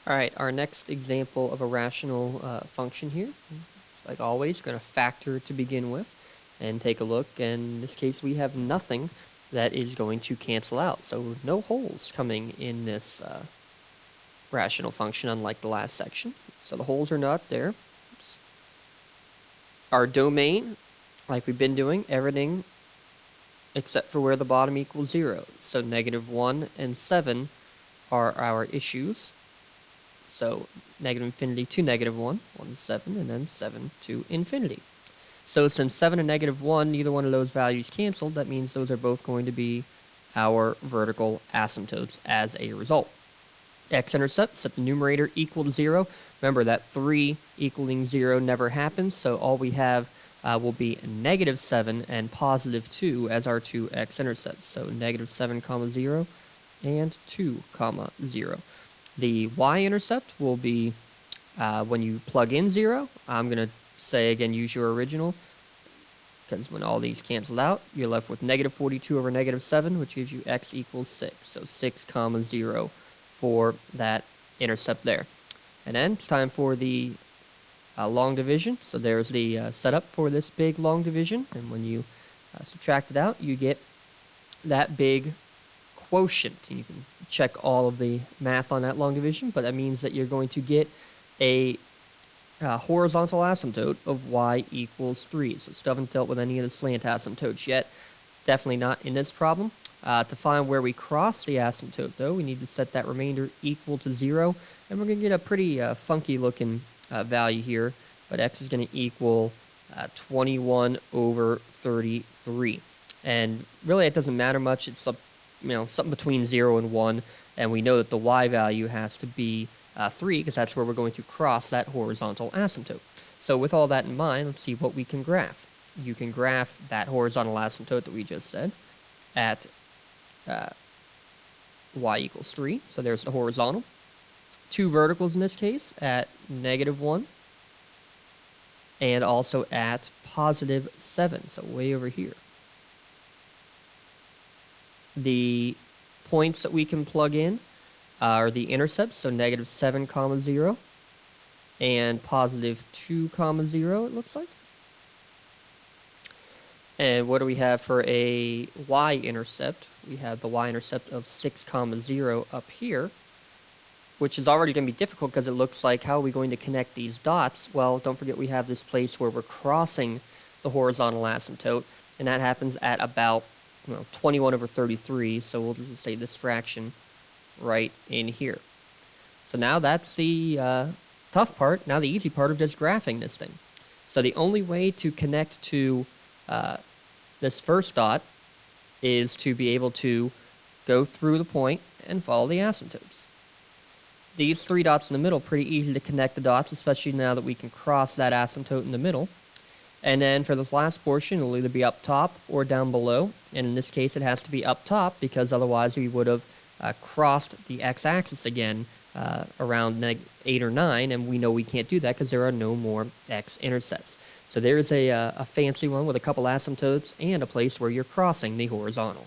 All right, our next example of a rational function here, like always, we're going to factor to begin with and take a look. And in this case, we have nothing that is going to cancel out. So no holes coming in this rational function, unlike the last section. So the holes are not there. Oops. Our domain, like we've been doing, everything except for where the bottom equals 0. So -1 and 7 are our issues. So -infinity to -1, 1 to 7, and then 7 to infinity. So since 7 and -1, neither one of those values canceled, that means those are both going to be our vertical asymptotes as a result. X-intercept, set the numerator equal to 0. Remember that 3 equaling 0 never happens, so all we have will be -7 and +2 as our two x-intercepts. So -7, 0 and 2, 0. The y-intercept will be when you plug in 0. I'm going to say, again, use your original, because when all these cancel out, you're left with -42 over -7, which gives you x equals 6. So 6, 0 for that intercept there. And then it's time for the long division. So there's the setup for this big long division. And when you subtract it out, you get that big quotient. And you can check all of the math on that long division, but that means that you're going to get a horizontal asymptote of y equals 3. So still haven't dealt with any of the slant asymptotes yet. Definitely not in this problem. To find where we cross the asymptote, though, we need to set that remainder equal to 0. And we're going to get a pretty funky looking value here, but x is going to equal 21 over 33. And really, it doesn't matter much. It's something between 0 and 1, and we know that the y value has to be 3, because that's where we're going to cross that horizontal asymptote. So with all that in mind, let's see what we can graph. You can graph that horizontal asymptote that we just said at y equals 3. So there's the horizontal. Two verticals in this case at -1 and also at +7, so way over here. The points that we can plug in are the intercepts, so -7, 0 and +2, 0, it looks like. And what do we have for a y-intercept? We have the y-intercept of 6, 0 up here, which is already going to be difficult because it looks like, how are we going to connect these dots? Well, don't forget we have this place where we're crossing the horizontal asymptote, and that happens at about 21 over 33, so we'll just say this fraction right in here. So now that's the tough part. Now the easy part of just graphing this thing. So the only way to connect to this first dot is to be able to go through the point and follow the asymptotes. These 3 dots in the middle, pretty easy to connect the dots, especially now that we can cross that asymptote in the middle. And then for this last portion, it'll either be up top or down below. And in this case, it has to be up top, because otherwise we would have crossed the x-axis again around 8 or 9, and we know we can't do that because there are no more x-intercepts. So there's a fancy one with a couple asymptotes and a place where you're crossing the horizontal.